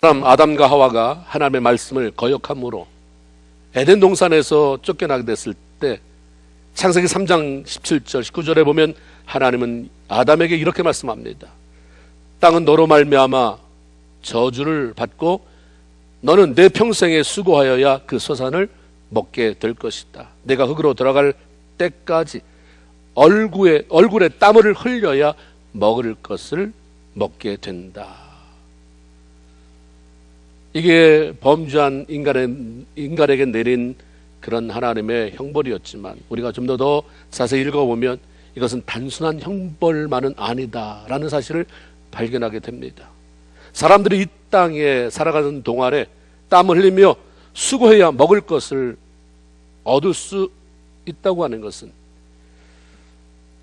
아담과 하와가 하나님의 말씀을 거역함으로 에덴 동산에서 쫓겨나게 됐을 때 창세기 3장 17절 19절에 보면 하나님은 아담에게 이렇게 말씀합니다. 땅은 너로 말미암아 저주를 받고 너는 내 평생에 수고하여야 그 소산을 먹게 될 것이다. 내가 흙으로 들어갈 때까지 얼굴에 땀을 흘려야 먹을 것을 먹게 된다. 이게 범죄한 인간에게 내린 그런 하나님의 형벌이었지만 우리가 좀 더 자세히 읽어보면 이것은 단순한 형벌만은 아니다라는 사실을 발견하게 됩니다. 사람들이 이 땅에 살아가는 동안에 땀을 흘리며 수고해야 먹을 것을 얻을 수 있다고 하는 것은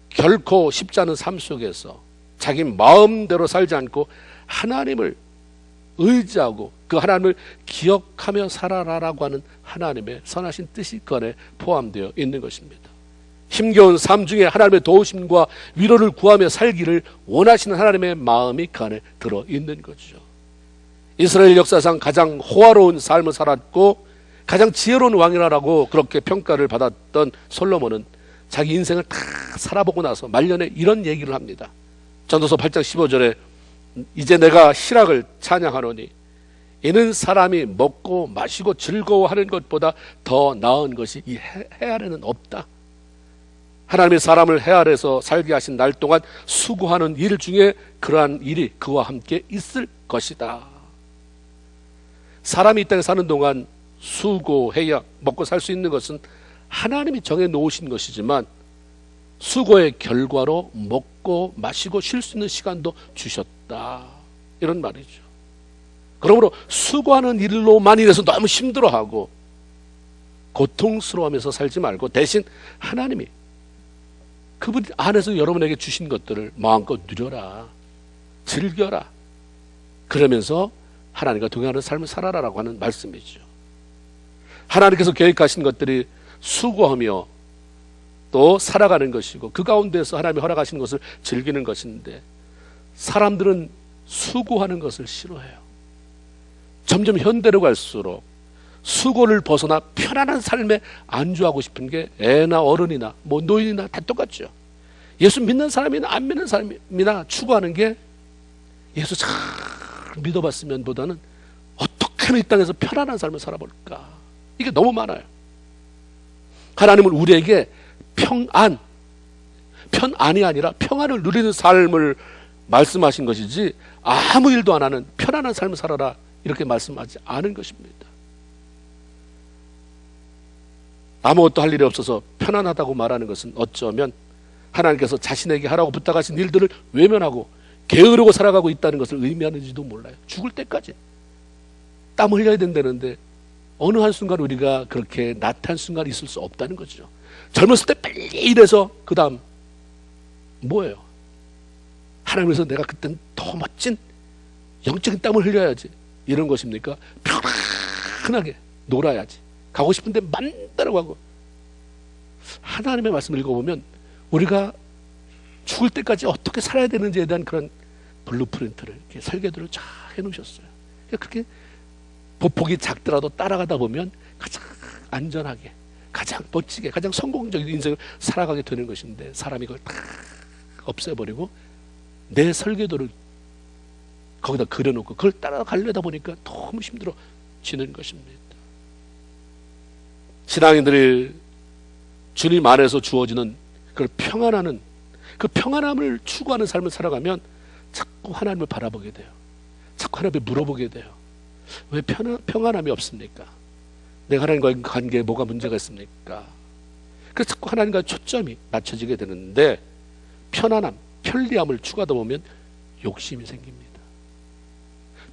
결코 쉽지 않은 삶 속에서 자기 마음대로 살지 않고 하나님을 의지하고 그 하나님을 기억하며 살아라라고 하는 하나님의 선하신 뜻이 그 안에 포함되어 있는 것입니다. 힘겨운 삶 중에 하나님의 도우심과 위로를 구하며 살기를 원하시는 하나님의 마음이 그 안에 들어있는 거죠. 이스라엘 역사상 가장 호화로운 삶을 살았고 가장 지혜로운 왕이라고 그렇게 평가를 받았던 솔로몬은 자기 인생을 다 살아보고 나서 말년에 이런 얘기를 합니다. 전도서 8장 15절에 이제 내가 희락을 찬양하노니 이는 사람이 먹고 마시고 즐거워하는 것보다 더 나은 것이 이 해 아래는 없다. 하나님이 사람을 해 아래서 살게 하신 날 동안 수고하는 일 중에 그러한 일이 그와 함께 있을 것이다. 사람이 이 땅에 사는 동안 수고해야 먹고 살 수 있는 것은 하나님이 정해 놓으신 것이지만 수고의 결과로 먹고 마시고 쉴 수 있는 시간도 주셨다. 이런 말이죠. 그러므로 수고하는 일로만 인해서 너무 힘들어하고 고통스러워하면서 살지 말고 대신 하나님이 그분 안에서 여러분에게 주신 것들을 마음껏 누려라. 즐겨라. 그러면서 하나님과 동행하는 삶을 살아라라고 하는 말씀이죠. 하나님께서 계획하신 것들이 수고하며 또 살아가는 것이고 그 가운데서 하나님이 허락하신 것을 즐기는 것인데 사람들은 수고하는 것을 싫어해요. 점점 현대로 갈수록 수고를 벗어나 편안한 삶에 안주하고 싶은 게 애나 어른이나 뭐 노인이나 다 똑같죠. 예수 믿는 사람이나 안 믿는 사람이나 추구하는 게 예수 잘 믿어봤으면 보다는 어떻게 하면 이 땅에서 편안한 삶을 살아볼까. 이게 너무 많아요. 하나님은 우리에게 편안이 아니라 평안을 누리는 삶을 말씀하신 것이지 아무 일도 안 하는 편안한 삶을 살아라 이렇게 말씀하지 않은 것입니다. 아무것도 할 일이 없어서 편안하다고 말하는 것은 어쩌면 하나님께서 자신에게 하라고 부탁하신 일들을 외면하고 게으르고 살아가고 있다는 것을 의미하는지도 몰라요. 죽을 때까지 땀 흘려야 된다는데 어느 한순간 우리가 그렇게 나태한 순간이 있을 수 없다는 거죠. 젊었을 때 빨리 일해서 그 다음 뭐예요? 하나님께서 내가 그땐 더 멋진 영적인 땀을 흘려야지 이런 것입니까? 편안하게 놀아야지. 가고 싶은데 맘대로 가고. 하나님의 말씀을 읽어보면 우리가 죽을 때까지 어떻게 살아야 되는지에 대한 그런 블루프린트를 이렇게 설계도를 쫙 해놓으셨어요. 그렇게 보폭이 작더라도 따라가다 보면 가장 안전하게 가장 멋지게 가장 성공적인 인생을 살아가게 되는 것인데 사람이 그걸 다 없애버리고 내 설계도를 거기다 그려놓고 그걸 따라가려다 보니까 너무 힘들어지는 것입니다. 신앙인들이 주님 안에서 주어지는 그걸 평안하는 그 평안함을 추구하는 삶을 살아가면 자꾸 하나님을 바라보게 돼요. 자꾸 하나님께 물어보게 돼요. 왜 평안함이 없습니까? 내가 하나님과의 관계에 뭐가 문제가 있습니까? 그래서 자꾸 하나님과 초점이 맞춰지게 되는데 편안함, 편리함을 추구하다 보면 욕심이 생깁니다.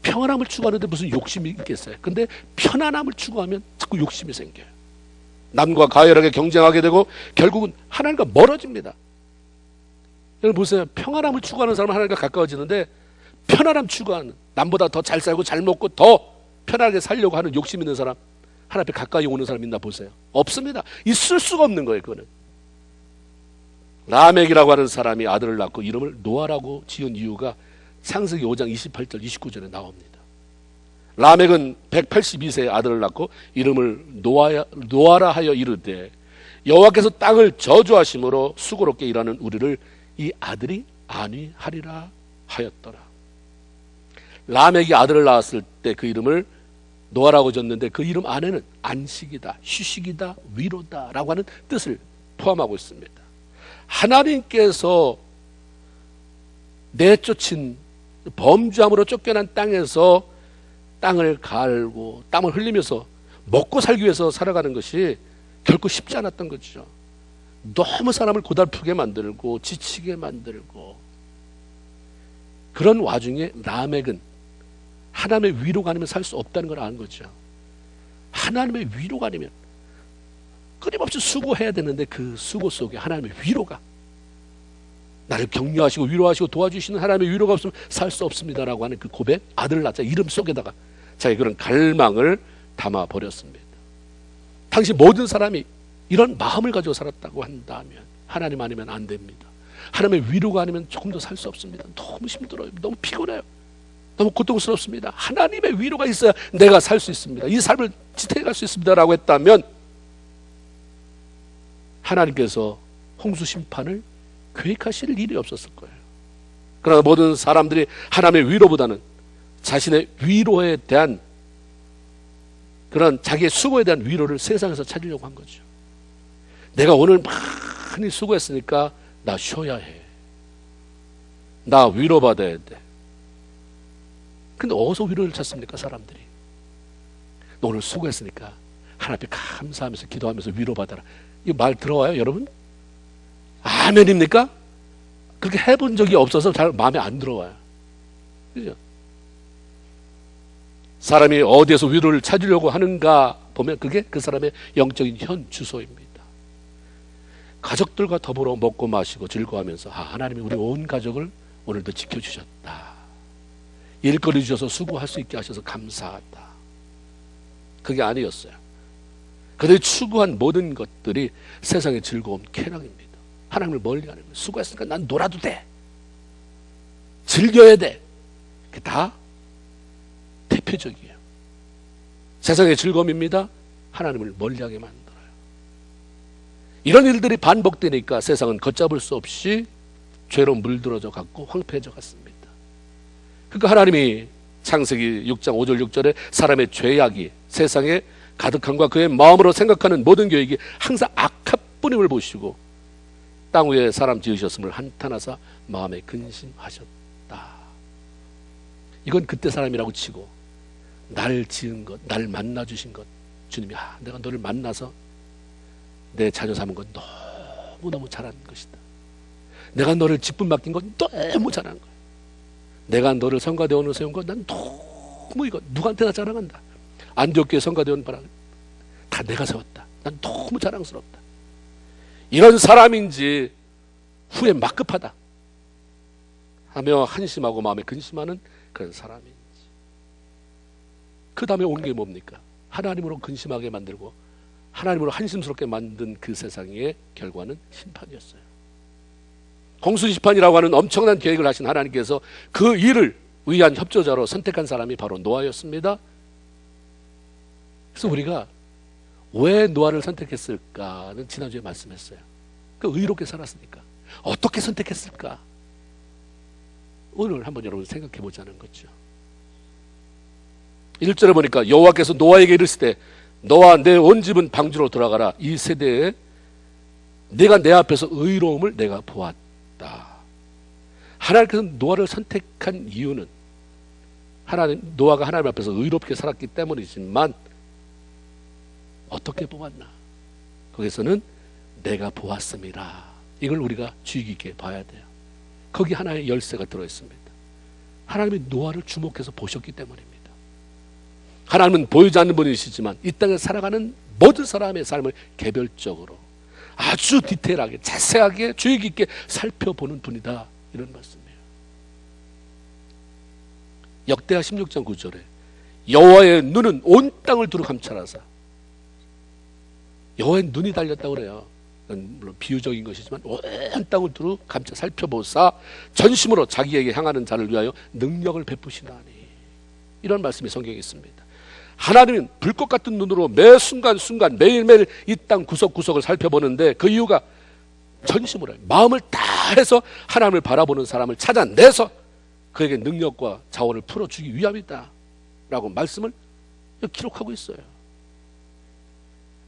평안함을 추구하는데 무슨 욕심이 있겠어요? 근데 편안함을 추구하면 자꾸 욕심이 생겨요. 남과 가열하게 경쟁하게 되고 결국은 하나님과 멀어집니다. 여러분 보세요. 평안함을 추구하는 사람은 하나님과 가까워지는데 편안함 추구하는 남보다 더 잘 살고 잘 먹고 더 편하게 살려고 하는 욕심 있는 사람 하나님 앞에 가까이 오는 사람 있나 보세요. 없습니다. 있을 수가 없는 거예요. 그거는. 라멕이라고 하는 사람이 아들을 낳고 이름을 노아라고 지은 이유가 창세기 5장 28절 29절에 나옵니다. 라멕은 182세에 아들을 낳고 이름을 노아라 하여 이르되 여호와께서 땅을 저주하심으로 수고롭게 일하는 우리를 이 아들이 안위하리라 하였더라. 라멕이 아들을 낳았을 때 그 이름을 노아라고 졌는데 그 이름 안에는 안식이다, 휴식이다, 위로다 라고 하는 뜻을 포함하고 있습니다. 하나님께서 내쫓은 범죄함으로 쫓겨난 땅에서 땅을 갈고 땀을 흘리면서 먹고 살기 위해서 살아가는 것이 결코 쉽지 않았던 거죠. 너무 사람을 고달프게 만들고 지치게 만들고, 그런 와중에 라멕은 하나님의 위로가 아니면 살 수 없다는 걸 아는 거죠. 하나님의 위로가 아니면 끊임없이 수고해야 되는데 그 수고 속에 하나님의 위로가, 나를 격려하시고 위로하시고 도와주시는 하나님의 위로가 없으면 살 수 없습니다라고 하는 그 고백, 아들을 낳자 이름 속에다가 자기 그런 갈망을 담아버렸습니다. 당시 모든 사람이 이런 마음을 가지고 살았다고 한다면 하나님 아니면 안 됩니다. 하나님의 위로가 아니면 조금도 살 수 없습니다. 너무 힘들어요. 너무 피곤해요. 너무 고통스럽습니다. 하나님의 위로가 있어야 내가 살 수 있습니다. 이 삶을 지탱해 갈 수 있습니다 라고 했다면 하나님께서 홍수 심판을 계획하실 일이 없었을 거예요. 그러나 모든 사람들이 하나님의 위로보다는 자신의 위로에 대한, 그런 자기의 수고에 대한 위로를 세상에서 찾으려고 한 거죠. 내가 오늘 많이 수고했으니까 나 쉬어야 해. 나 위로받아야 돼. 근데 어디서 위로를 찾습니까, 사람들이? 너 오늘 수고했으니까 하나님 앞에 감사하면서 기도하면서 위로받아라. 이 말 들어와요, 여러분? 아멘입니까? 그렇게 해본 적이 없어서 잘 마음에 안 들어와요. 그죠? 사람이 어디에서 위로를 찾으려고 하는가 보면 그게 그 사람의 영적인 현 주소입니다. 가족들과 더불어 먹고 마시고 즐거워하면서 하나님이 우리 온 가족을 오늘도 지켜주셨다. 일거리 주셔서 수고할 수 있게 하셔서 감사하다. 그게 아니었어요. 그들이 추구한 모든 것들이 세상의 즐거움, 쾌락입니다. 하나님을 멀리하는 거예요. 수고했으니까 난 놀아도 돼. 즐겨야 돼. 그게 다 대표적이에요. 세상의 즐거움입니다. 하나님을 멀리하게 만들어요. 이런 일들이 반복되니까 세상은 걷잡을 수 없이 죄로 물들어져 갔고 황폐해져 갔습니다. 그러니까 하나님이 창세기 6장 5절 6절에 사람의 죄악이 세상에 가득함과 그의 마음으로 생각하는 모든 계획이 항상 악한 뿌림을 보시고 땅 위에 사람 지으셨음을 한탄하사 마음에 근심하셨다. 이건 그때 사람이라고 치고 날 지은 것, 날 만나주신 것, 주님이 내가 너를 만나서 내 자녀 삼은 건 너무너무 잘한 것이다. 내가 너를 직분 맡긴 건 너무 잘한 거야. 내가 너를 성가대원으로 세운 건 난 너무 이거 누구한테나 자랑한다. 안디옥교회 성가대원 바라 다 내가 세웠다. 난 너무 자랑스럽다. 이런 사람인지 후에 막급하다 하며 한심하고 마음에 근심하는 그런 사람인지, 그 다음에 온 게 뭡니까? 하나님으로 근심하게 만들고 하나님으로 한심스럽게 만든 그 세상의 결과는 심판이었어요. 홍수 심판이라고 하는 엄청난 계획을 하신 하나님께서 그 일을 위한 협조자로 선택한 사람이 바로 노아였습니다. 그래서 우리가 왜 노아를 선택했을까는 지난주에 말씀했어요. 그 의롭게 살았으니까. 어떻게 선택했을까? 오늘 한번 여러분 생각해 보자는 거죠. 1절에 보니까 여호와께서 노아에게 이르시되 너와 내 온 집은 방주로 돌아가라. 이 세대에 내가 내 앞에서 의로움을 내가 보았다. 하나님께서 노아를 선택한 이유는 노아가 하나님 앞에서 의롭게 살았기 때문이지만 어떻게 보았나? 거기서는 내가 보았음이라. 이걸 우리가 주의 깊게 봐야 돼요. 거기 하나의 열쇠가 들어있습니다. 하나님이 노아를 주목해서 보셨기 때문입니다. 하나님은 보이지 않는 분이시지만 이 땅에 살아가는 모든 사람의 삶을 개별적으로 아주 디테일하게 자세하게 주의 깊게 살펴보는 분이다, 이런 말씀이에요. 역대하 16장 9절에 여호와의 눈은 온 땅을 두루 감찰하사, 여호와의 눈이 달렸다고 그래요. 물론 비유적인 것이지만 온 땅을 두루 감찰 살펴보사 전심으로 자기에게 향하는 자를 위하여 능력을 베푸시나니. 이런 말씀이 성경에 있습니다. 하나님은 불꽃 같은 눈으로 매 순간순간 매일매일 이 땅 구석구석을 살펴보는데 그 이유가 전심으로 마음을 다해서 하나님을 바라보는 사람을 찾아내서 그에게 능력과 자원을 풀어주기 위함이다 라고 말씀을 기록하고 있어요.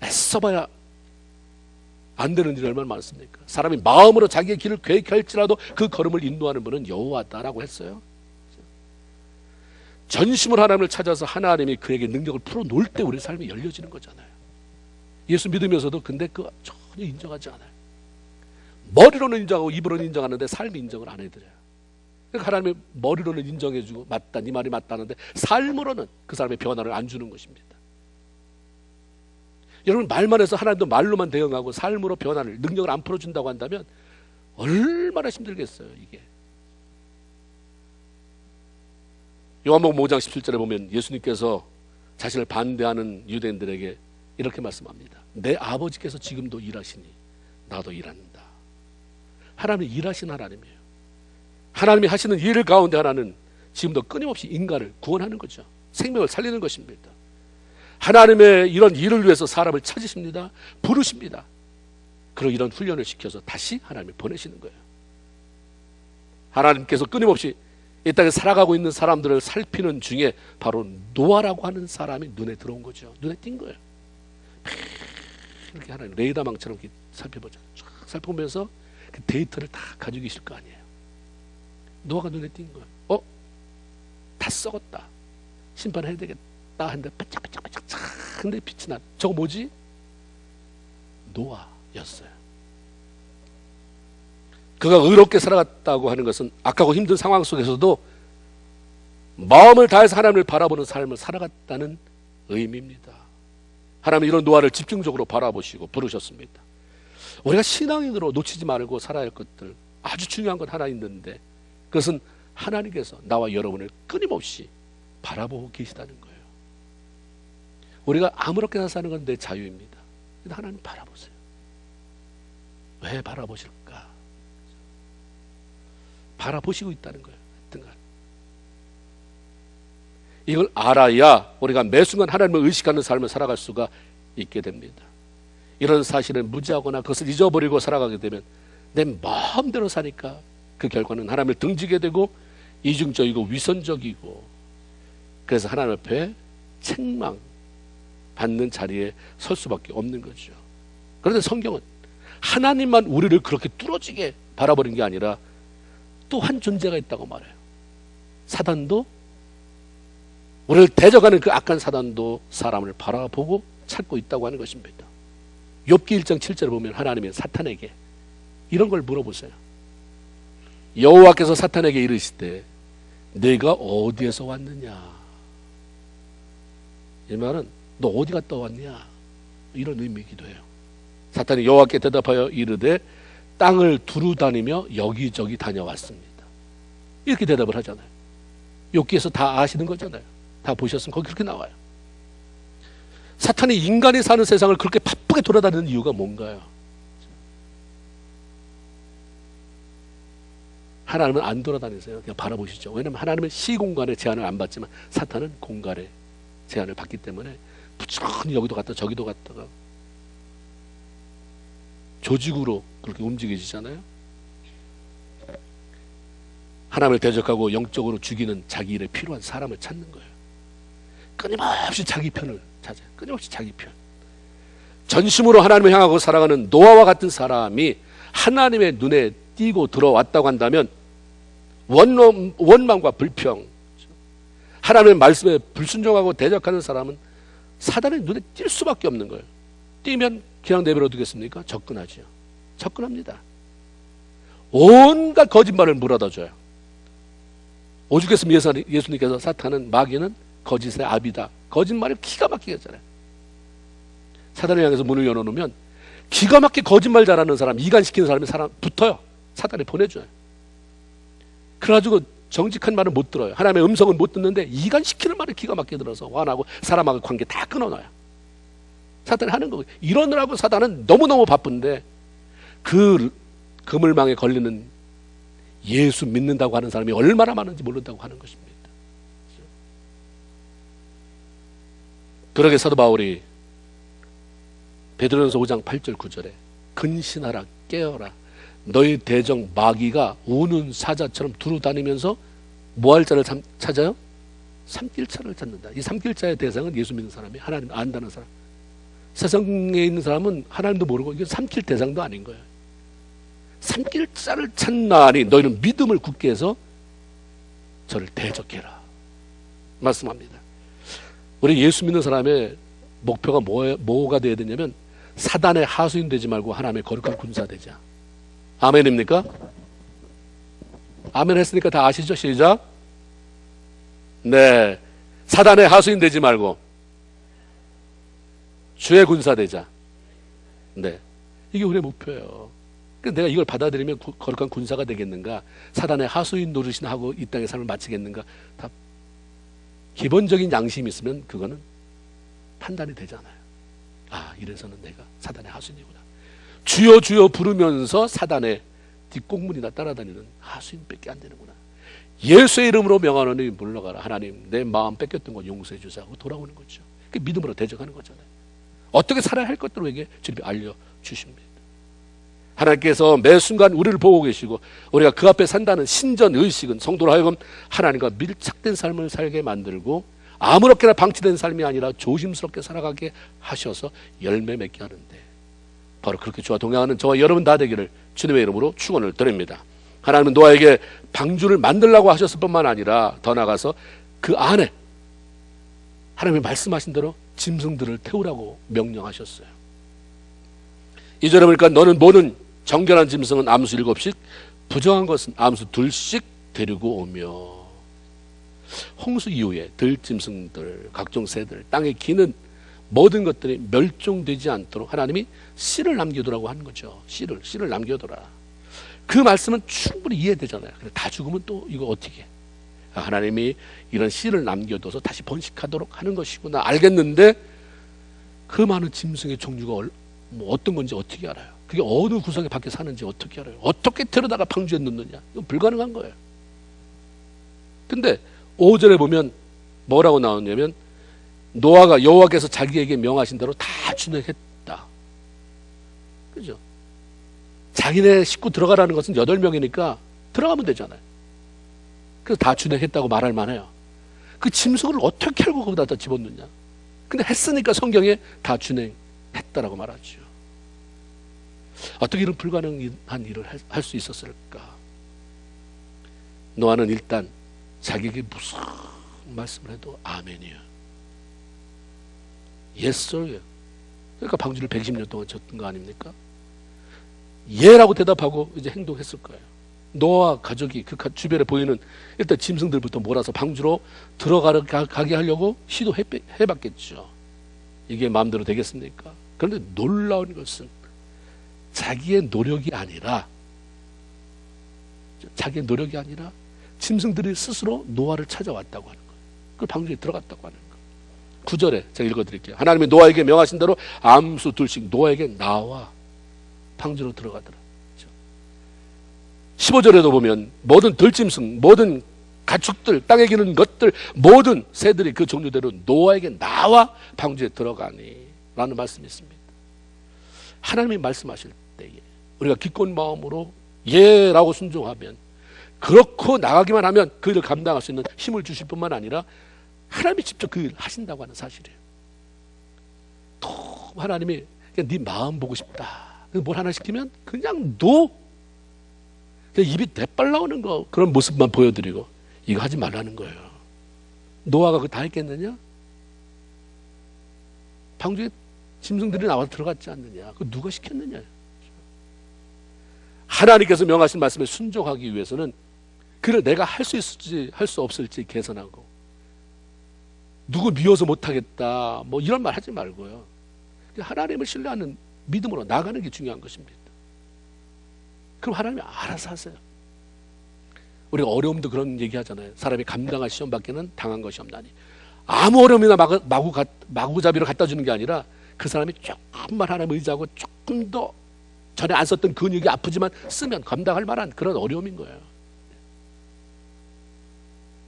애써봐야 안 되는 일이 얼마나 많습니까? 사람이 마음으로 자기의 길을 계획할지라도 그 걸음을 인도하는 분은 여호와다라고 했어요. 전심으로 하나님을 찾아서 하나님이 그에게 능력을 풀어놓을 때 우리 삶이 열려지는 거잖아요. 예수 믿으면서도 근데 그거 전혀 인정하지 않아요. 머리로는 인정하고 입으로는 인정하는데 삶이 인정을 안 해드려요. 그러니까 하나님이 머리로는 인정해주고 맞다, 네 말이 맞다는데 삶으로는 그 사람의 변화를 안 주는 것입니다. 여러분, 말만 해서 하나님도 말로만 대응하고 삶으로 변화를, 능력을 안 풀어준다고 한다면 얼마나 힘들겠어요. 이게 요한복음 5장 17절에 보면 예수님께서 자신을 반대하는 유대인들에게 이렇게 말씀합니다. 내 아버지께서 지금도 일하시니 나도 일한다. 하나님이 일하신 하나님이에요. 하나님이 하시는 일 가운데 하나는 지금도 끊임없이 인간을 구원하는 거죠. 생명을 살리는 것입니다. 하나님의 이런 일을 위해서 사람을 찾으십니다. 부르십니다. 그리고 이런 훈련을 시켜서 다시 하나님을 보내시는 거예요. 하나님께서 끊임없이 이 땅에 살아가고 있는 사람들을 살피는 중에 바로 노아라고 하는 사람이 눈에 들어온 거죠. 눈에 띈 거예요. 이렇게 하나님 레이더망처럼 이렇게 살펴보죠. 쫙 살펴보면서 그 데이터를 다 가지고 계실 거 아니에요. 노아가 눈에 띈 거예요. 다 썩었다. 심판해야 되겠다. 하는데 반짝반짝반짝 근데 빛이 나. 저거 뭐지? 노아였어요. 그가 의롭게 살아갔다고 하는 것은 악하고 힘든 상황 속에서도 마음을 다해서 하나님을 바라보는 삶을 살아갔다는 의미입니다. 하나님은 이런 노아를 집중적으로 바라보시고 부르셨습니다. 우리가 신앙인으로 놓치지 말고 살아야 할 것들, 아주 중요한 건 하나 있는데 그것은 하나님께서 나와 여러분을 끊임없이 바라보고 계시다는 거예요. 우리가 아무렇게나 사는 건 내 자유입니다. 근데 하나님 바라보세요. 왜 바라보실까? 바라보시고 있다는 거예요. 하여튼간 이걸 알아야 우리가 매 순간 하나님을 의식하는 삶을 살아갈 수가 있게 됩니다. 이런 사실을 무지하거나 그것을 잊어버리고 살아가게 되면 내 마음대로 사니까 그 결과는 하나님을 등지게 되고 이중적이고 위선적이고 그래서 하나님 앞에 책망 받는 자리에 설 수밖에 없는 거죠. 그런데 성경은 하나님만 우리를 그렇게 뚫어지게 바라보는 게 아니라 또 한 존재가 있다고 말해요. 사단도, 우리를 대적하는 그 악한 사단도 사람을 바라보고 찾고 있다고 하는 것입니다. 욥기 1장 7절에 보면 하나님이 사탄에게 이런 걸 물어보세요. 여호와께서 사탄에게 이르시되 네가 어디에서 왔느냐? 이 말은 너 어디 갔다 왔냐? 이런 의미이기도 해요. 사탄이 여호와께 대답하여 이르되 땅을 두루다니며 여기저기 다녀왔습니다. 이렇게 대답을 하잖아요. 욥기에서 다 아시는 거잖아요. 다 보셨으면 거기 그렇게 나와요. 사탄이 인간이 사는 세상을 그렇게 바쁘게 돌아다니는 이유가 뭔가요? 하나님은 안 돌아다니세요. 그냥 바라보시죠. 왜냐하면 하나님은 시공간의 제한을 안 받지만 사탄은 공간의 제한을 받기 때문에 부지런히 여기도 갔다 저기도 갔다가 조직으로 그렇게 움직여지잖아요. 하나님을 대적하고 영적으로 죽이는 자기 일에 필요한 사람을 찾는 거예요. 끊임없이 자기 편을 찾아요. 끊임없이 자기 편. 전심으로 하나님을 향하고 살아가는 노아와 같은 사람이 하나님의 눈에 띄고 들어왔다고 한다면 원망과 불평, 하나님의 말씀에 불순종하고 대적하는 사람은 사단의 눈에 띌 수밖에 없는 거예요. 띄면 그냥 내버려 두겠습니까? 접근하죠. 접근합니다. 온갖 거짓말을 물어다 줘요. 오죽했으면 예수님께서 사탄은, 마귀는 거짓의 아비다. 거짓말을 기가 막히게 했잖아요. 사단을 향해서 문을 열어놓으면 기가 막히게 거짓말 잘하는 사람, 이간시키는 사람이 붙어요. 사단이 보내줘요. 그래가지고 정직한 말은 못 들어요. 하나님의 음성은 못 듣는데 이간시키는 말을 기가 막히게 들어서 화나고 사람하고 관계 다 끊어놔요. 사단이 하는 거고, 이러느라고 사단은 너무너무 바쁜데 그 그물망에 걸리는 예수 믿는다고 하는 사람이 얼마나 많은지 모른다고 하는 것입니다. 그러게 사도 바울이 베드로전서 5장 8절 9절에 근신하라 깨어라 너희 대적 마귀가 우는 사자처럼 두루 다니면서 뭐 할 자를 찾아요? 삼킬 자를 찾는다. 이 삼킬 자의 대상은 예수 믿는 사람이 하나님 안다는 사람. 세상에 있는 사람은 하나님도 모르고 이게 삼킬 대상도 아닌 거예요. 삼킬 자를 찾나니 너희는 믿음을 굳게 해서 저를 대적해라 말씀합니다. 우리 예수 믿는 사람의 목표가 뭐가 돼야 되냐면 사단의 하수인 되지 말고 하나님의 거룩한 군사 되자. 아멘입니까? 아멘 했으니까 다 아시죠? 시작. 네, 사단의 하수인 되지 말고 주의 군사 되자. 네, 이게 우리의 목표예요. 내가 이걸 받아들이면 거룩한 군사가 되겠는가? 사단의 하수인 노릇이나 하고 이 땅의 삶을 마치겠는가? 다 기본적인 양심이 있으면 그거는 판단이 되잖아요. 아, 이래서는 내가 사단의 하수인이구나. 주여 주여 부르면서 사단의 뒷공문이나 따라다니는 하수인밖에 안 되는구나. 예수의 이름으로 명하노니 물러가라. 하나님 내 마음 뺏겼던 거 용서해 주사 하고 돌아오는 거죠. 그 믿음으로 대적하는 거잖아요. 어떻게 살아야 할 것들에게 주님이 알려주십니다. 하나님께서 매 순간 우리를 보고 계시고 우리가 그 앞에 산다는 신전의식은 성도로 하여금 하나님과 밀착된 삶을 살게 만들고 아무렇게나 방치된 삶이 아니라 조심스럽게 살아가게 하셔서 열매 맺게 하는데 바로 그렇게 주와 동행하는 저와 여러분 다 되기를 주님의 이름으로 축원을 드립니다. 하나님은 노아에게 방주를 만들라고 하셨을 뿐만 아니라 더 나아가서 그 안에 하나님이 말씀하신 대로 짐승들을 태우라고 명령하셨어요. 2절에 보니까 너는 모든 정결한 짐승은 암수 7씩 부정한 것은 암수 2씩 데리고 오며 홍수 이후에 들짐승들 각종 새들 땅에 기는 모든 것들이 멸종되지 않도록 하나님이 씨를 남겨두라고 하는 거죠. 씨를 남겨둬라. 그 말씀은 충분히 이해되잖아요. 근데 다 죽으면 또 이거 어떻게 하나님이 이런 씨를 남겨둬서 다시 번식하도록 하는 것이구나 알겠는데 그 많은 짐승의 종류가 뭐 어떤 건지 어떻게 알아요? 그게 어느 구석에 밖에 사는지 어떻게 알아요? 어떻게 데려다가 방주에 넣느냐? 이건 불가능한 거예요. 근데 5절에 보면 뭐라고 나오냐면 노아가 여호와께서 자기에게 명하신 대로 다 준행했다. 그죠? 자기네 식구 들어가라는 것은 8명이니까 들어가면 되잖아요. 그래서 다 준행했다고 말할 만해요. 그 짐승을 어떻게 알고 거기다 다 집어넣냐? 근데 했으니까 성경에 다 준행했다라고 말하죠. 어떻게 이런 불가능한 일을 할 수 있었을까? 노아는 일단 자기에게 무슨 말씀을 해도 아멘이에요. Yes, sir. 그러니까 방주를 120년 동안 졌던 거 아닙니까? 예라고 대답하고 이제 행동했을 거예요. 노아와 가족이 그 주변에 보이는 일단 짐승들부터 몰아서 방주로 들어가게 하려고 시도해봤겠죠. 이게 마음대로 되겠습니까? 그런데 놀라운 것은 자기의 노력이 아니라 짐승들이 스스로 노아를 찾아왔다고 하는 거예요. 그걸 방주에 들어갔다고 하는 거예요. 9절에 제가 읽어드릴게요. 하나님이 노아에게 명하신 대로 암수 2씩 노아에게 나와 방주로 들어가더라. 15절에도 보면 모든 들짐승, 모든 가축들, 땅에 기는 것들, 모든 새들이 그 종류대로 노아에게 나와 방주에 들어가니 라는 말씀이 있습니다. 하나님이 말씀하실 때에 우리가 기꺼운 마음으로 예라고 순종하면 그렇고 나가기만 하면 그 일을 감당할 수 있는 힘을 주실 뿐만 아니라 하나님이 직접 그 일을 하신다고 하는 사실이에요. 또 하나님이 그냥 네 마음 보고 싶다. 뭘 하나 시키면 그냥 그냥 입이 대빨 나오는 거 그런 모습만 보여드리고 이거 하지 말라는 거예요. 노아가 그거 다 했겠느냐? 방주에 짐승들이 나와서 들어갔지 않느냐? 그거 누가 시켰느냐? 하나님께서 명하신 말씀에 순종하기 위해서는 그를 내가 할 수 있을지 할 수 없을지 계산하고 누구 미워서 못하겠다 뭐 이런 말 하지 말고요. 하나님을 신뢰하는 믿음으로 나가는 게 중요한 것입니다. 그럼 하나님이 알아서 하세요. 우리가 어려움도 그런 얘기 하잖아요. 사람이 감당할 시험 밖에는 당한 것이 없나니. 아무 어려움이나 마구잡이로 갖다 주는 게 아니라 그 사람이 조금만 하나님 의지하고 조금 더 전에 안 썼던 근육이 아프지만 쓰면 감당할 만한 그런 어려움인 거예요.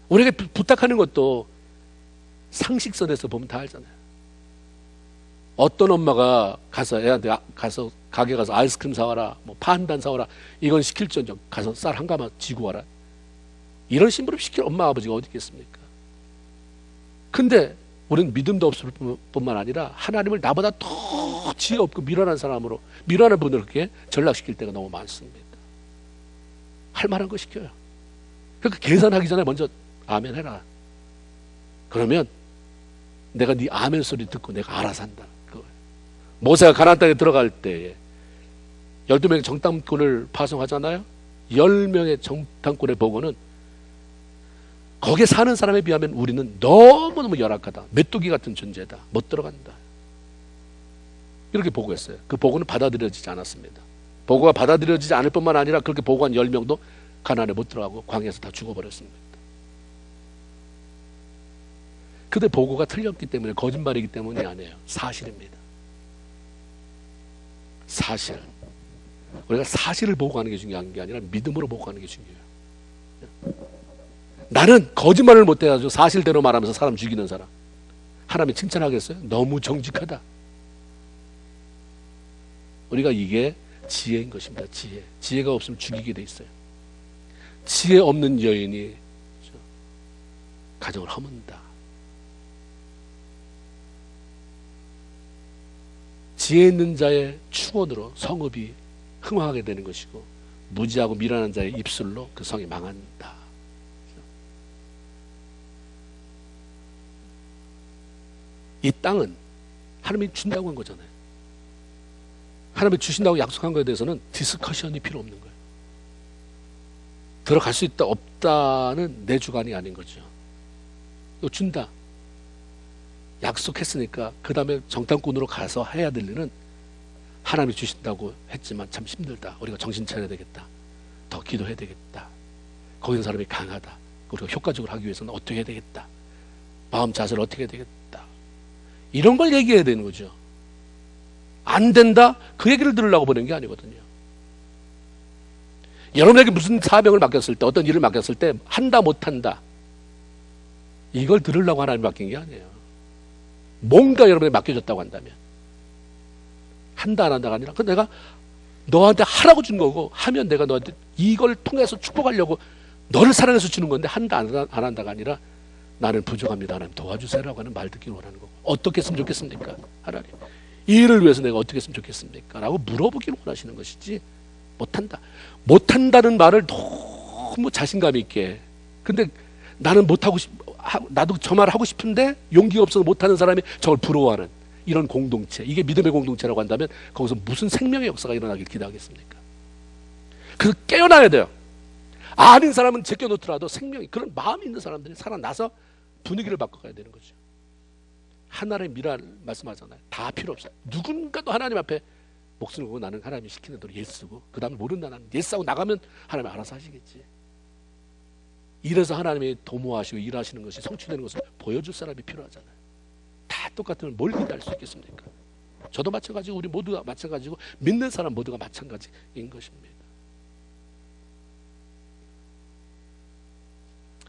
우리에게 부탁하는 것도 상식선에서 보면 다 알잖아요. 어떤 엄마가 가서 애한테 가서 가게 가서 아이스크림 사와라, 뭐 파 한 단 사와라, 이건 시킬지언정 가서 쌀 한 가마 지고 와라, 이런 심부름 시킬 엄마 아버지가 어디 있겠습니까? 근데 우리는 믿음도 없을 뿐만 아니라 하나님을 나보다 더 지혜 없고 미련한 사람으로, 미련한 분을 그렇게 전락시킬 때가 너무 많습니다. 할 만한 거 시켜요. 그러니까 계산하기 전에 먼저 아멘 해라. 그러면 내가 네 아멘 소리 듣고 내가 알아서 한다. 그거예요. 모세가 가나안 땅에 들어갈 때에 12명의 정탐꾼을 파송하잖아요. 10명의 정탐꾼의 보고는 거기에 사는 사람에 비하면 우리는 너무너무 열악하다, 메뚜기 같은 존재다, 못 들어간다, 이렇게 보고했어요. 그 보고는 받아들여지지 않았습니다. 보고가 받아들여지지 않을 뿐만 아니라 그렇게 보고한 10명도 가나안에 못 들어가고 광야에서 다 죽어버렸습니다. 그때 보고가 틀렸기 때문에, 거짓말이기 때문이 아니에요. 사실입니다. 사실. 우리가 사실을 보고하는 게 중요한 게 아니라 믿음으로 보고하는 게 중요해요. 나는 거짓말을 못해가지고 사실대로 말하면서 사람 죽이는 사람, 하나님이 칭찬하겠어요? 너무 정직하다. 우리가 이게 지혜인 것입니다. 지혜. 지혜가 없으면 죽이게 돼 있어요. 지혜 없는 여인이 가정을 허문다. 지혜 있는 자의 축원으로 성읍이 흥황하게 되는 것이고, 무지하고 미련한 자의 입술로 그 성이 망한다. 이 땅은 하나님이 준다고 한 거잖아요. 하나님이 주신다고 약속한 거에 대해서는 디스커션이 필요 없는 거예요. 들어갈 수 있다 없다는 내 주관이 아닌 거죠. 이거 준다. 약속했으니까 그 다음에 정탐꾼으로 가서 해야 될 일은, 하나님이 주신다고 했지만 참 힘들다, 우리가 정신 차려야 되겠다, 더 기도해야 되겠다, 거기 있는 사람이 강하다, 우리가 효과적으로 하기 위해서는 어떻게 해야 되겠다, 마음 자세를 어떻게 해야 되겠다, 이런 걸 얘기해야 되는 거죠. 안 된다, 그 얘기를 들으려고 보낸 게 아니거든요. 여러분에게 무슨 사명을 맡겼을 때, 어떤 일을 맡겼을 때 한다 못한다, 이걸 들으려고 하나님 맡긴 게 아니에요. 뭔가 여러분에게 맡겨졌다고 한다면 한다 안 한다가 아니라, 그 내가 너한테 하라고 준 거고, 하면 내가 너한테 이걸 통해서 축복하려고 너를 사랑해서 주는 건데, 한다 안 한다가 아니라 나는 부족합니다, 하나님 도와주세요라고 하는 말 듣기를 원하는 거고, 어떻게 했으면 좋겠습니까? 하나님 이 일을 위해서 내가 어떻게 했으면 좋겠습니까? 라고 물어보기를 원하시는 것이지, 못한다, 못한다는 말을 너무 자신감 있게, 근데 나는 못하고 나도 저 말을 하고 싶은데 용기가 없어서 못하는 사람이 저걸 부러워하는 이런 공동체, 이게 믿음의 공동체라고 한다면 거기서 무슨 생명의 역사가 일어나길 기대하겠습니까? 그래서 깨어나야 돼요. 아닌 사람은 제껴놓더라도 생명이, 그런 마음이 있는 사람들이 살아나서 분위기를 바꿔가야 되는 거죠. 하나님의 미랄 말씀하잖아요. 다 필요 없어요. 누군가도 하나님 앞에 목숨을 걸고 나는 하나님이 시키는 대로 예쓰고, 그 다음에 모른다, 나는 예쓰고 나가면 하나님이 알아서 하시겠지. 이래서 하나님이 도모하시고 일하시는 것이 성취되는 것을 보여줄 사람이 필요하잖아요. 다 똑같으면 뭘 기대할 수 있겠습니까? 저도 마찬가지고 우리 모두가 마찬가지고 믿는 사람 모두가 마찬가지인 것입니다.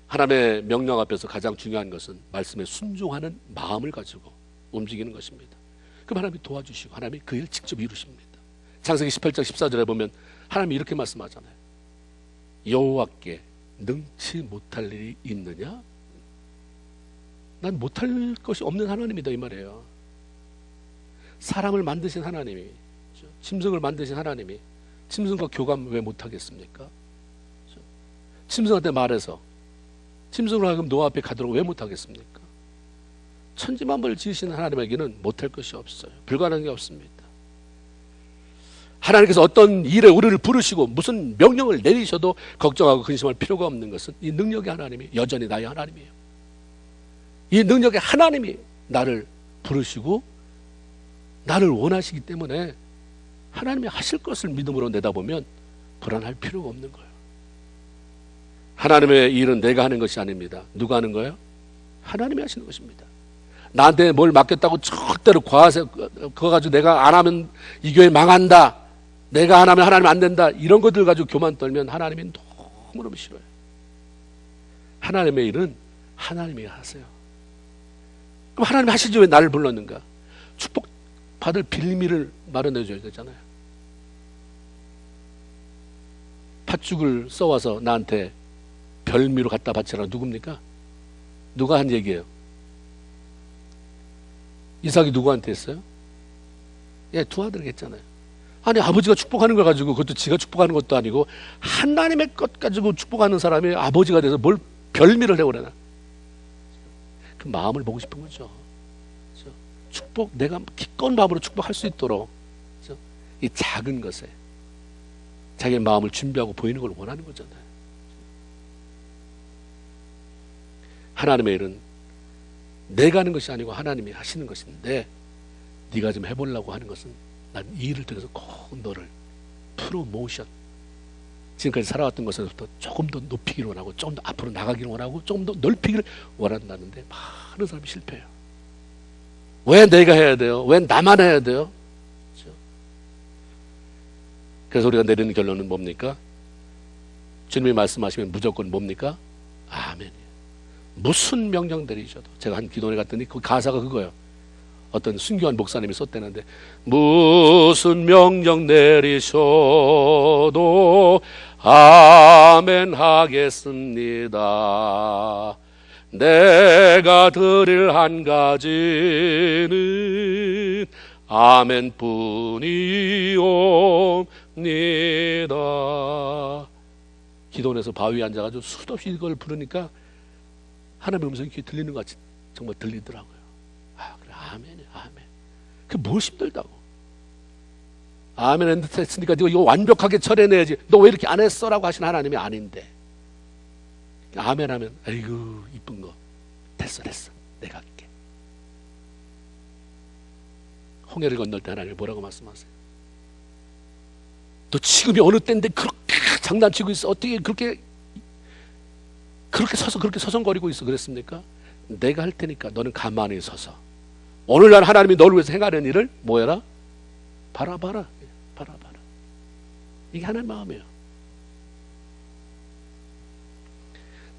하나님의 명령 앞에서 가장 중요한 것은 말씀에 순종하는 마음을 가지고 움직이는 것입니다. 그럼 하나님이 도와주시고 하나님이 그 일 직접 이루십니다. 창세기 18장 14절에 보면 하나님이 이렇게 말씀하잖아요. 여호와께 능치 못할 일이 있느냐? 난 못할 것이 없는 하나님이다, 이 말이에요. 사람을 만드신 하나님이, 짐승을 만드신 하나님이 짐승과 교감 왜 못하겠습니까? 짐승한테 말해서 짐승으로 하여금 노아 앞에 가도록 왜 못하겠습니까? 천지만물을 지으시는 하나님에게는 못할 것이 없어요. 불가능한 게 없습니다. 하나님께서 어떤 일에 우리를 부르시고 무슨 명령을 내리셔도 걱정하고 근심할 필요가 없는 것은 이 능력의 하나님이 여전히 나의 하나님이에요. 이 능력의 하나님이 나를 부르시고 나를 원하시기 때문에 하나님이 하실 것을 믿음으로 내다보면 불안할 필요가 없는 거예요. 하나님의 일은 내가 하는 것이 아닙니다. 누가 하는 거예요? 하나님이 하시는 것입니다. 나한테 뭘 맡겼다고 절대로 과세 그거 가지고 내가 안 하면 이 교회 망한다, 내가 안 하면 하나님 안 된다, 이런 것들 가지고 교만 떨면 하나님이 너무너무 싫어요. 하나님의 일은 하나님이 하세요. 그럼 하나님이 하시지 왜 나를 불렀는가? 축복 받을 빌미를 마련해 줘야 되잖아요. 팥죽을 써와서 나한테 별미로 갖다 바치라 누굽니까? 누가 한 얘기예요? 이삭이 누구한테 했어요? 예, 두 아들에게 했잖아요. 아니, 아버지가 축복하는 걸 가지고, 그것도 지가 축복하는 것도 아니고 하나님의 것 가지고 축복하는 사람이 아버지가 돼서 뭘 별미를 해오려나. 그 마음을 보고 싶은 거죠. 그렇죠? 축복, 내가 기꺼운 마음으로 축복할 수 있도록, 그렇죠? 이 작은 것에 자기의 마음을 준비하고 보이는 걸 원하는 거잖아요. 하나님의 일은 내가 하는 것이 아니고 하나님이 하시는 것인데, 네가 좀 해보려고 하는 것은 난 이 일을 통해서 꼭 너를 프로모션, 지금까지 살아왔던 것에서부터 조금 더 높이기를 원하고, 조금 더 앞으로 나가기를 원하고, 조금 더 넓히기를 원한다는데 많은 사람이 실패해요. 왜 내가 해야 돼요? 왜 나만 해야 돼요? 그렇죠? 그래서 우리가 내리는 결론은 뭡니까? 주님이 말씀하시면 무조건 뭡니까? 아멘이에요. 무슨 명령 내리셔도. 제가 한 기도회 갔더니 그 가사가 그거예요. 어떤 순교한 목사님이 썼대는데, 무슨 명령 내리셔도 아멘 하겠습니다. 내가 드릴 한 가지는 아멘 뿐이옵니다. 기도원에서 바위에 앉아가지고 수도 없이 이걸 부르니까 하나님의 음성이 귀에 들리는 것 같이 정말 들리더라고요. 아, 그래, 아멘이야, 아멘. 그게 뭘 힘들다고. 아멘 했으니까 이거 완벽하게 처리해내야지. 너 왜 이렇게 안 했어? 라고 하신 하나님이 아닌데. 아멘 하면, 아이고, 이쁜 거. 됐어. 내가 할게. 홍해를 건널 때 하나님이 뭐라고 말씀하세요? 너 지금이 어느 때인데 그렇게 장난치고 있어? 어떻게 그렇게 서서 그렇게 서성거리고 있어? 그랬습니까? 내가 할 테니까 너는 가만히 서서 오늘날 하나님이 너를 위해서 행하는 일을 뭐해라? 바라봐라. 이게 하나님 마음이에요.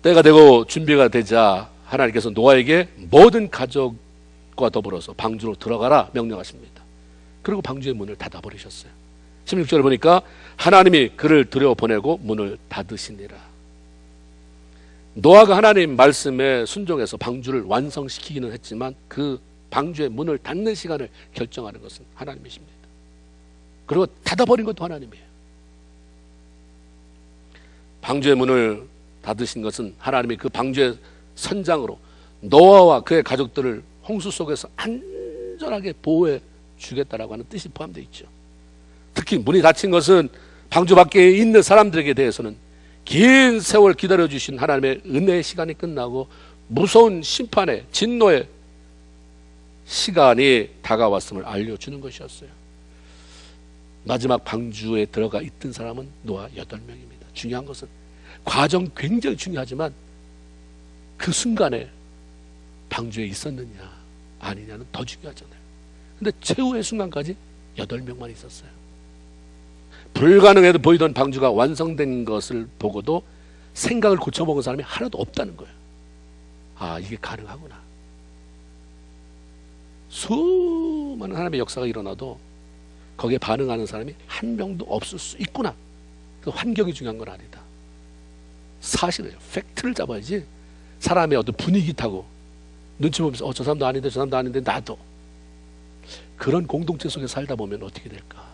때가 되고 준비가 되자 하나님께서 노아에게 모든 가족과 더불어서 방주로 들어가라 명령하십니다. 그리고 방주의 문을 닫아버리셨어요. 16절을 보니까 하나님이 그를 들여보내고 문을 닫으시니라. 노아가 하나님 말씀에 순종해서 방주를 완성시키기는 했지만 그 방주의 문을 닫는 시간을 결정하는 것은 하나님이십니다. 그리고 닫아버린 것도 하나님이에요. 방주의 문을 닫으신 것은 하나님이 그 방주의 선장으로 노아와 그의 가족들을 홍수 속에서 안전하게 보호해 주겠다라고 하는 뜻이 포함되어 있죠. 특히 문이 닫힌 것은 방주 밖에 있는 사람들에게 대해서는 긴 세월 기다려주신 하나님의 은혜의 시간이 끝나고 무서운 심판의 진노의 시간이 다가왔음을 알려주는 것이었어요. 마지막 방주에 들어가 있던 사람은 노아 8명입니다. 중요한 것은 과정 굉장히 중요하지만 그 순간에 방주에 있었느냐 아니냐는 더 중요하잖아요. 근데 최후의 순간까지 8명만 있었어요. 불가능해도 보이던 방주가 완성된 것을 보고도 생각을 고쳐먹은 사람이 하나도 없다는 거예요. 아, 이게 가능하구나. 수많은 하나님의 역사가 일어나도 거기에 반응하는 사람이 한 명도 없을 수 있구나. 그 환경이 중요한 건 아니다. 사실이에요. 팩트를 잡아야지. 사람의 어떤 분위기 타고 눈치 보면서 저 사람도 아닌데 저 사람도 아닌데 나도. 그런 공동체 속에 살다 보면 어떻게 될까?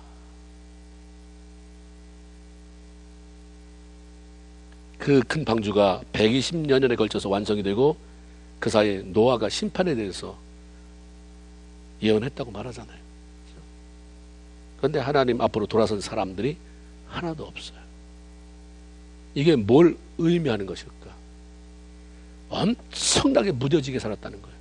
그 큰 방주가 120여 년에 걸쳐서 완성이 되고 그 사이에 노아가 심판에 대해서 예언했다고 말하잖아요. 그런데 하나님 앞으로 돌아선 사람들이 하나도 없어요. 이게 뭘 의미하는 것일까? 엄청나게 무뎌지게 살았다는 거예요.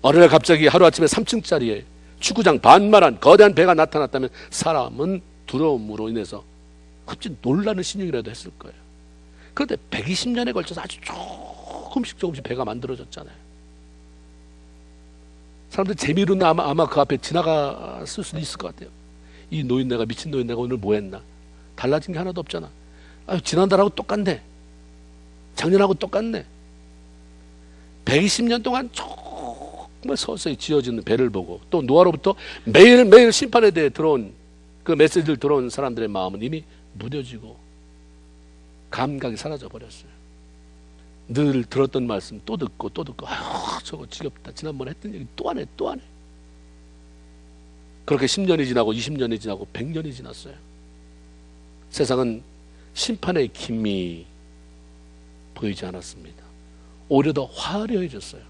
어느 날 갑자기 하루아침에 3층짜리에 축구장 반만한 거대한 배가 나타났다면 사람은 두려움으로 인해서 흡진 놀라는 신용이라도 했을 거예요. 그런데 120년에 걸쳐서 아주 조금씩 배가 만들어졌잖아요. 사람들 재미로는 아마 그 앞에 지나갔을 수도 있을 것 같아요. 이 노인네가, 미친 노인네가 오늘 뭐 했나? 달라진 게 하나도 없잖아. 지난달하고 똑같네. 작년하고 똑같네. 120년 동안 정말 서서히 지어지는 배를 보고 또 노아로부터 매일매일 심판에 대해 들어온 그 메시지를 들어온 사람들의 마음은 이미 무뎌지고 감각이 사라져 버렸어요. 늘 들었던 말씀 또 듣고 아휴 저거 지겹다. 지난번에 했던 얘기 또 하네. 그렇게 10년이 지나고 20년이 지나고 100년이 지났어요. 세상은 심판의 김이 보이지 않았습니다. 오히려 더 화려해졌어요.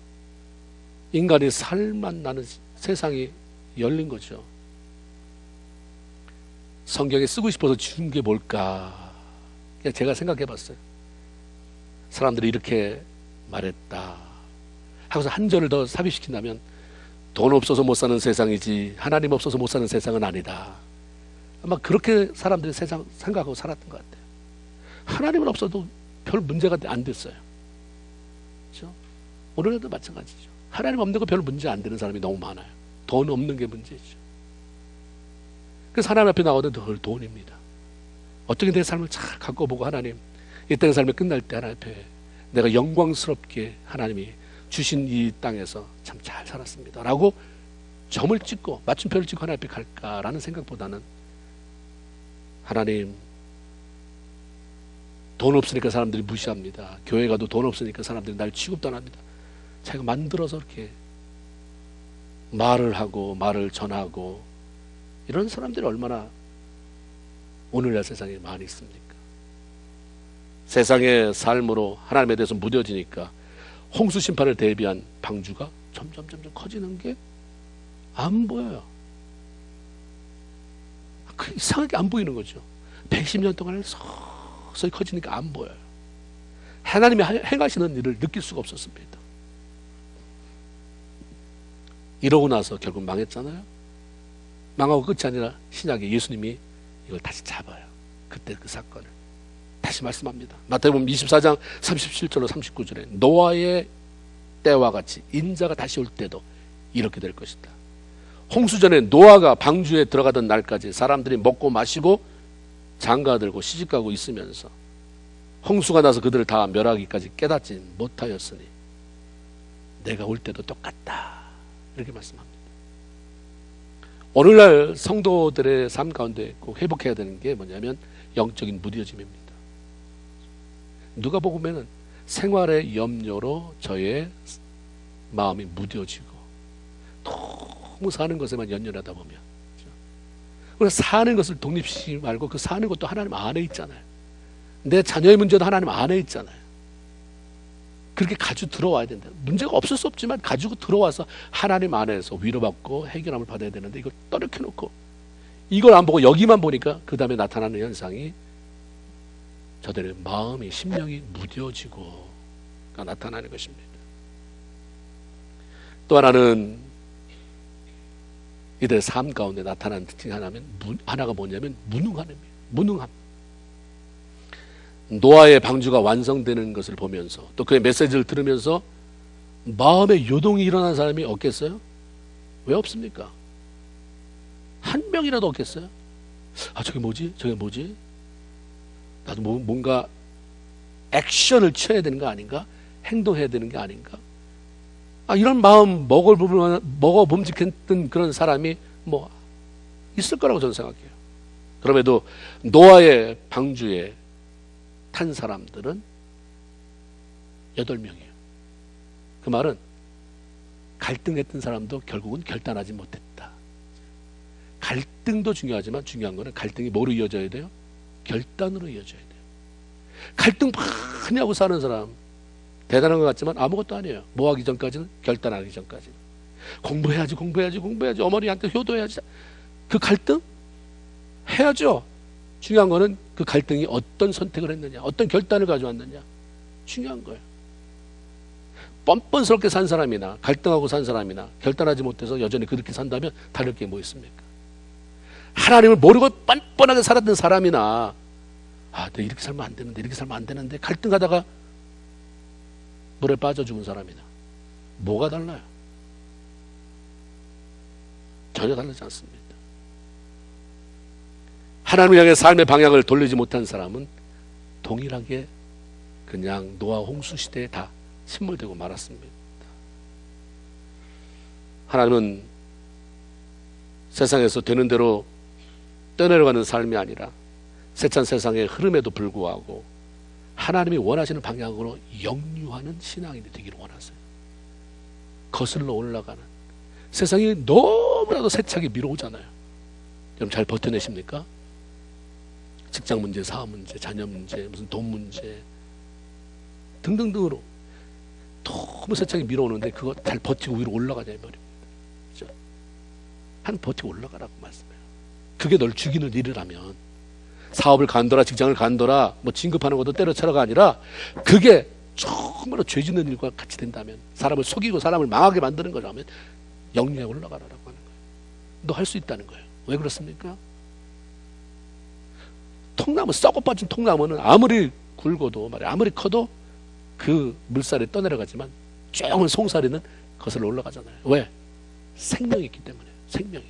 인간이 살만 나는 세상이 열린 거죠. 성경에 쓰고 싶어서 지은 게 뭘까? 그냥 제가 생각해 봤어요. 사람들이 이렇게 말했다 하고서 한 절을 더 삽입시킨다면 돈 없어서 못 사는 세상이지 하나님 없어서 못 사는 세상은 아니다. 아마 그렇게 사람들이 세상 생각하고 살았던 것 같아요. 하나님은 없어도 별 문제가 안 됐어요. 그렇죠? 오늘도 마찬가지죠. 하나님 없는 거 별 문제 안 되는 사람이 너무 많아요. 돈 없는 게 문제죠. 그래서 하나님 앞에 나오는 늘 돈입니다. 어떻게 내 삶을 잘 갖고 보고 하나님 이 땅의 삶이 끝날 때 하나님 앞에 내가 영광스럽게 하나님이 주신 이 땅에서 참 잘 살았습니다 라고 점을 찍고 맞춤표를 찍고 하나님 앞에 갈까라는 생각보다는 하나님 돈 없으니까 사람들이 무시합니다. 교회 가도 돈 없으니까 사람들이 날 취급도 안 합니다. 자기가 만들어서 이렇게 말을 하고 말을 전하고 이런 사람들이 얼마나 오늘날 세상에 많이 있습니까? 세상의 삶으로 하나님에 대해서 무뎌지니까 홍수 심판을 대비한 방주가 점점 커지는 게 안 보여요. 이상하게 안 보이는 거죠. 110년 동안 서서히 커지니까 안 보여요. 하나님이 행하시는 일을 느낄 수가 없었습니다. 이러고 나서 결국 망했잖아요. 망하고 끝이 아니라 신약에 예수님이 이걸 다시 잡아요. 그때 그 사건을 다시 말씀합니다. 마태복음 24장 37절로 39절에 노아의 때와 같이 인자가 다시 올 때도 이렇게 될 것이다. 홍수전에 노아가 방주에 들어가던 날까지 사람들이 먹고 마시고 장가들고 시집가고 있으면서 홍수가 나서 그들을 다 멸하기까지 깨닫지 못하였으니 내가 올 때도 똑같다. 이렇게 말씀합니다. 오늘날 성도들의 삶 가운데 꼭 회복해야 되는 게 뭐냐면 영적인 무뎌짐입니다. 누가 보면은 생활의 염려로 저의 마음이 무뎌지고 너무 사는 것에만 연연하다 보면 그래서 사는 것을 독립시키지 말고 그 사는 것도 하나님 안에 있잖아요. 내 자녀의 문제도 하나님 안에 있잖아요. 그렇게 가지고 들어와야 된다. 문제가 없을 수 없지만 가지고 들어와서 하나님 안에서 위로받고 해결함을 받아야 되는데 이걸 떠력해 놓고 이걸 안 보고 여기만 보니까 그 다음에 나타나는 현상이 저들의 마음이 심령이 무뎌지고 나타나는 것입니다. 또 하나는 이들의 삶 가운데 나타나는 특징 하나가 뭐냐면 무능함입니다. 무능함. 노아의 방주가 완성되는 것을 보면서 또 그의 메시지를 들으면서 마음의 요동이 일어난 사람이 없겠어요? 왜 없습니까? 한 명이라도 없겠어요? 아 저게 뭐지? 저게 뭐지? 나도 뭔가 액션을 취해야 되는 거 아닌가? 행동해야 되는 게 아닌가? 이런 마음 먹어봄직했던 그런 사람이 뭐 있을 거라고 저는 생각해요. 그럼에도 노아의 방주에 탄 사람들은 8명이에요. 그 말은 갈등했던 사람도 결국은 결단하지 못했다. 갈등도 중요하지만 중요한 거는 갈등이 뭐로 이어져야 돼요? 결단으로 이어져야 돼요. 갈등 많이 하고 사는 사람 대단한 것 같지만 아무것도 아니에요. 뭐 하기 전까지는 결단하기 전까지는 공부해야지 어머니한테 효도해야지. 그 갈등 해야죠. 중요한 거는 그 갈등이 어떤 선택을 했느냐 어떤 결단을 가져왔느냐 중요한 거예요. 뻔뻔스럽게 산 사람이나 갈등하고 산 사람이나 결단하지 못해서 여전히 그렇게 산다면 다를 게 뭐 있습니까? 하나님을 모르고 뻔뻔하게 살았던 사람이나 내가 이렇게 살면 안 되는데 이렇게 살면 안 되는데 갈등하다가 물에 빠져 죽은 사람이나 뭐가 달라요? 전혀 다르지 않습니다. 하나님을 향해 삶의 방향을 돌리지 못한 사람은 동일하게 그냥 노아 홍수 시대에 다 침몰되고 말았습니다. 하나님은 세상에서 되는 대로 떠내려가는 삶이 아니라 세찬 세상의 흐름에도 불구하고 하나님이 원하시는 방향으로 역류하는 신앙이 되기를 원하세요. 거슬러 올라가는. 세상이 너무나도 세차게 밀어오잖아요. 여러분 잘 버텨내십니까? 직장 문제, 사업 문제, 자녀 문제, 무슨 돈 문제 등등등으로 너무 세차게 밀어오는데 그거 잘 버티고 위로 올라가냐 이 말입니다. 그렇죠? 한 버티고 올라가라고 말씀해요. 그게 널 죽이는 일이라면 사업을 간더라, 직장을 간더라, 뭐 진급하는 것도 때려쳐라가 아니라 그게 정말로 죄 짓는 일과 같이 된다면, 사람을 속이고 사람을 망하게 만드는 거라면 영리에 올라가라라고 하는 거예요. 너 할 수 있다는 거예요. 왜 그렇습니까? 통나무, 썩어 빠진 통나무는 아무리 굵어도 말이야, 아무리 커도 그 물살에 떠내려가지만 조금은 송사리는 거슬러 올라가잖아요. 왜? 생명이 있기 때문에. 생명이.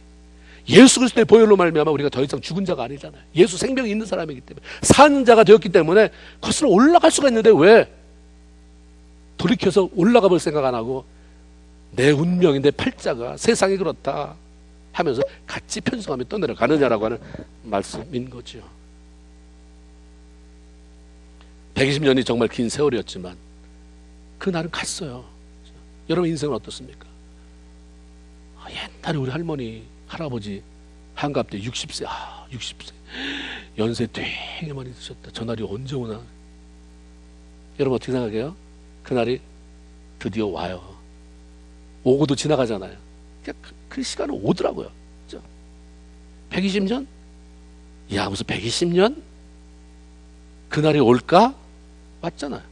예수 그리스도의 보혈로 말미암아 우리가 더 이상 죽은 자가 아니잖아요. 예수 생명이 있는 사람이기 때문에, 산 자가 되었기 때문에 거슬러 올라갈 수가 있는데 왜 돌이켜서 올라가 볼 생각 안 하고 내 운명이, 내 팔자가 세상이 그렇다 하면서 같이 편성하며 떠내려가느냐라고 하는 말씀인 거죠. 120년이 정말 긴 세월이었지만 그 날은 갔어요. 여러분 인생은 어떻습니까? 옛날에 우리 할머니, 할아버지 한갑 때 60세, 60세 연세 되게 많이 드셨다. 저 날이 언제 오나? 여러분 어떻게 생각해요? 그날이 드디어 와요. 오고도 지나가잖아요. 그 시간은 오더라고요. 그렇죠? 120년? 야, 무슨 120년? 그날이 올까? 왔잖아요.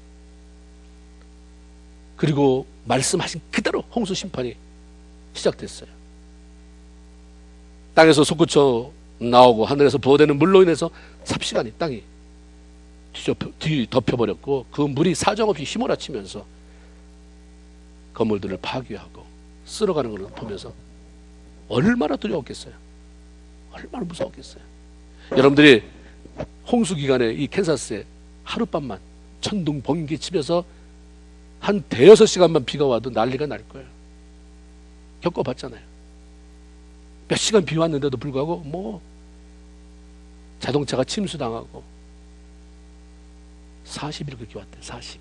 그리고 말씀하신 그대로 홍수 심판이 시작됐어요. 땅에서 솟구쳐 나오고 하늘에서 부어대는 물로 인해서 삽시간에 땅이 뒤덮여버렸고 그 물이 사정없이 휘몰아치면서 건물들을 파괴하고 쓸어가는 걸 보면서 얼마나 두려웠겠어요. 얼마나 무서웠겠어요. 여러분들이 홍수 기간에 이 캔사스에 하룻밤만 천둥 번개 치면서 한 대여섯 시간만 비가 와도 난리가 날 거예요. 겪어봤잖아요. 몇 시간 비 왔는데도 불구하고 뭐 자동차가 침수당하고 40일 그렇게 왔대. 40일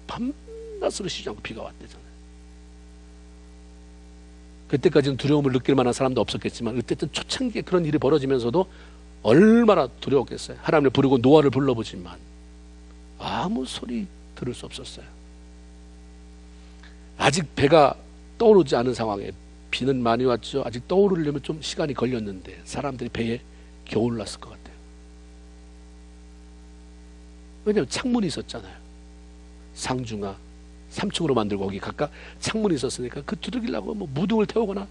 밤낮 쓰러지지 않고 비가 왔대잖아요. 그때까지는 두려움을 느낄 만한 사람도 없었겠지만 어쨌든 초창기에 그런 일이 벌어지면서도 얼마나 두려웠겠어요. 하나님을 부르고 노아를 불러보지만 아무 소리 들을 수 없었어요. 아직 배가 떠오르지 않은 상황에 비는 많이 왔죠. 아직 떠오르려면 좀 시간이 걸렸는데 사람들이 배에 겨우 올랐을 것 같아요. 왜냐하면 창문이 있었잖아요. 상중하 3층으로 만들고 거기 각각 창문이 있었으니까 그 두들기려고 뭐 무등을 태우거나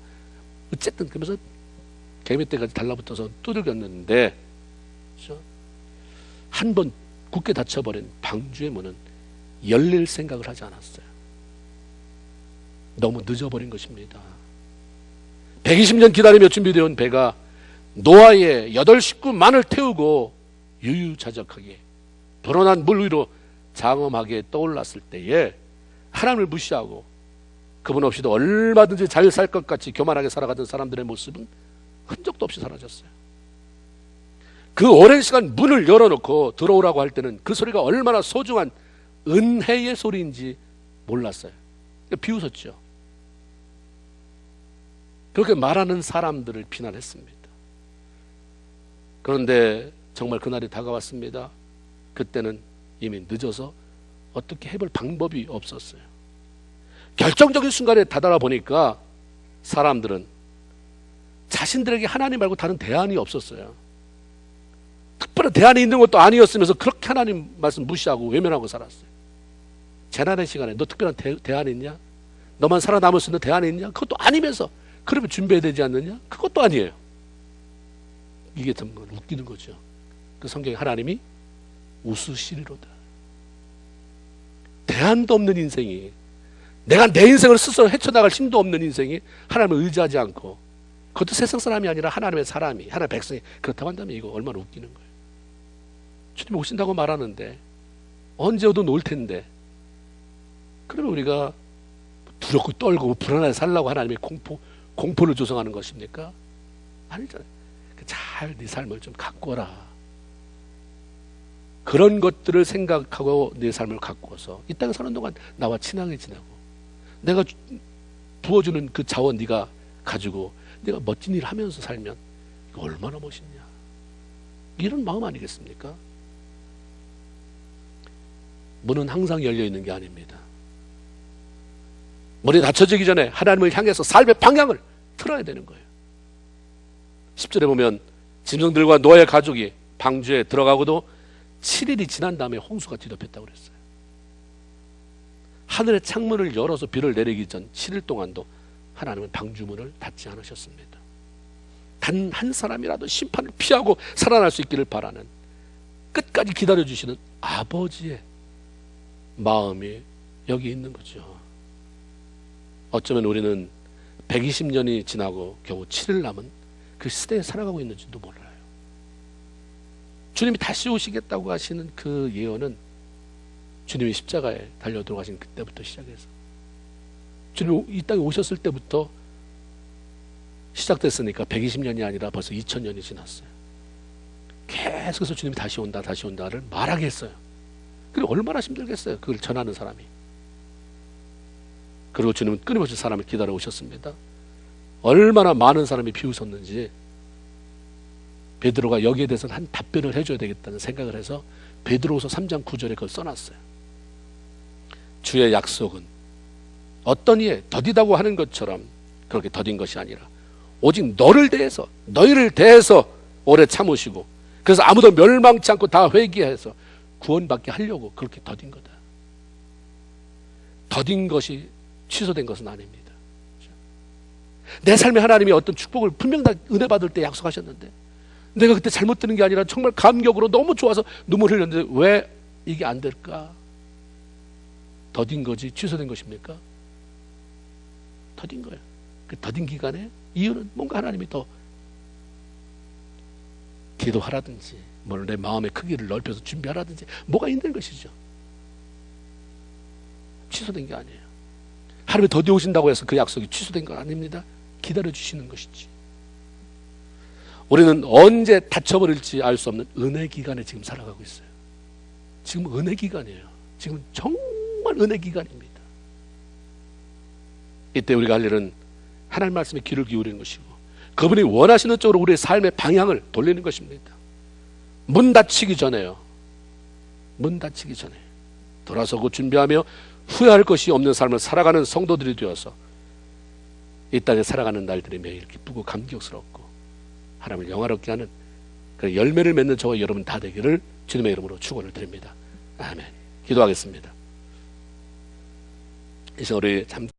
어쨌든 그러면서 개미떼까지 달라붙어서 두들겼는데, 그렇죠? 한 번 굳게 닫혀버린 방주의 문은 열릴 생각을 하지 않았어요. 너무 늦어버린 것입니다. 120년 기다리며 준비되어 온 배가 노아의 8식구만을 태우고 유유자적하게 불어난 물 위로 장엄하게 떠올랐을 때에 하나님을 무시하고 그분 없이도 얼마든지 잘 살 것 같이 교만하게 살아가던 사람들의 모습은 흔적도 없이 사라졌어요. 그 오랜 시간 문을 열어놓고 들어오라고 할 때는 그 소리가 얼마나 소중한 은혜의 소리인지 몰랐어요. 비웃었죠. 그렇게 말하는 사람들을 비난했습니다. 그런데 정말 그날이 다가왔습니다. 그때는 이미 늦어서 어떻게 해볼 방법이 없었어요. 결정적인 순간에 다다라 보니까 사람들은 자신들에게 하나님 말고 다른 대안이 없었어요. 특별한 대안이 있는 것도 아니었으면서 그렇게 하나님 말씀 무시하고 외면하고 살았어요. 재난의 시간에 너 특별한 대안이 있냐? 너만 살아남을 수 있는 대안이 있냐? 그것도 아니면서 그러면 준비해야 되지 않느냐? 그것도 아니에요. 이게 정말 웃기는 거죠. 그 성경에 하나님이 웃으시리로다. 대안도 없는 인생이, 내가 내 인생을 스스로 헤쳐나갈 힘도 없는 인생이 하나님을 의지하지 않고, 그것도 세상 사람이 아니라 하나님의 사람이, 하나님의 백성이 그렇다고 한다면 이거 얼마나 웃기는 거예요. 주님 오신다고 말하는데 언제 오든 올 텐데, 그러면 우리가 두렵고 떨고 불안하게 살라고 하나님의 공포를 조성하는 것입니까? 아니잖아요. 잘 네 삶을 좀 가꿔라. 그런 것들을 생각하고 네 삶을 가꾸어서 이 땅에 사는 동안 나와 친하게 지내고 내가 부어주는 그 자원 네가 가지고 내가 멋진 일을 하면서 살면 이거 얼마나 멋있냐. 이런 마음 아니겠습니까? 문은 항상 열려 있는 게 아닙니다. 문이 닫혀지기 전에 하나님을 향해서 삶의 방향을 틀어야 되는 거예요. 10절에 보면 짐승들과 노아의 가족이 방주에 들어가고도 7일이 지난 다음에 홍수가 뒤덮였다고 그랬어요. 하늘의 창문을 열어서 비를 내리기 전 7일 동안도 하나님은 방주문을 닫지 않으셨습니다. 단 한 사람이라도 심판을 피하고 살아날 수 있기를 바라는 끝까지 기다려주시는 아버지의 마음이 여기 있는 거죠. 어쩌면 우리는 120년이 지나고 겨우 7일 남은 그 시대에 살아가고 있는지도 몰라요. 주님이 다시 오시겠다고 하시는 그 예언은 주님이 십자가에 달려 들어가신 그때부터 시작해서 주님이 이 땅에 오셨을 때부터 시작됐으니까 120년이 아니라 벌써 2000년이 지났어요. 계속해서 주님이 다시 온다를 말하게 했어요. 그리고 얼마나 힘들겠어요. 그걸 전하는 사람이. 그리고 주님은 끊임없이 사람을 기다려 오셨습니다. 얼마나 많은 사람이 비웃었는지 베드로가 여기에 대해서는 한 답변을 해줘야 되겠다는 생각을 해서 베드로후서 3장 9절에 그걸 써놨어요. 주의 약속은 어떤 이에 더디다고 하는 것처럼 그렇게 더딘 것이 아니라 오직 너희를 대해서 오래 참으시고 그래서 아무도 멸망치 않고 다 회개해서 구원받게 하려고 그렇게 더딘 거다. 더딘 것이 취소된 것은 아닙니다. 내 삶에 하나님이 어떤 축복을 분명 다 은혜 받을 때 약속하셨는데 내가 그때 잘못 들은 게 아니라 정말 감격으로 너무 좋아서 눈물 흘렸는데 왜 이게 안 될까? 더딘 거지 취소된 것입니까? 더딘 거예요. 그 더딘 기간에 이유는 뭔가 하나님이 더 기도하라든지 뭘 내 마음의 크기를 넓혀서 준비하라든지 뭐가 있는 것이죠. 취소된 게 아니에요. 하나님이 더디 오신다고 해서 그 약속이 취소된 건 아닙니다. 기다려주시는 것이지. 우리는 언제 닫혀버릴지 알 수 없는 은혜 기간에 지금 살아가고 있어요. 지금 은혜 기간이에요. 지금 정말 은혜 기간입니다. 이때 우리가 할 일은 하나님 말씀에 귀를 기울이는 것이고 그분이 원하시는 쪽으로 우리의 삶의 방향을 돌리는 것입니다. 문 닫히기 전에요. 문 닫히기 전에 돌아서고 준비하며 후회할 것이 없는 삶을 살아가는 성도들이 되어서 이 땅에 살아가는 날들이 매일 기쁘고 감격스럽고 하나님을 영화롭게 하는 그 열매를 맺는 저와 여러분 다 되기를 주님의 이름으로 축원을 드립니다. 아멘. 기도하겠습니다. 이 시간 우리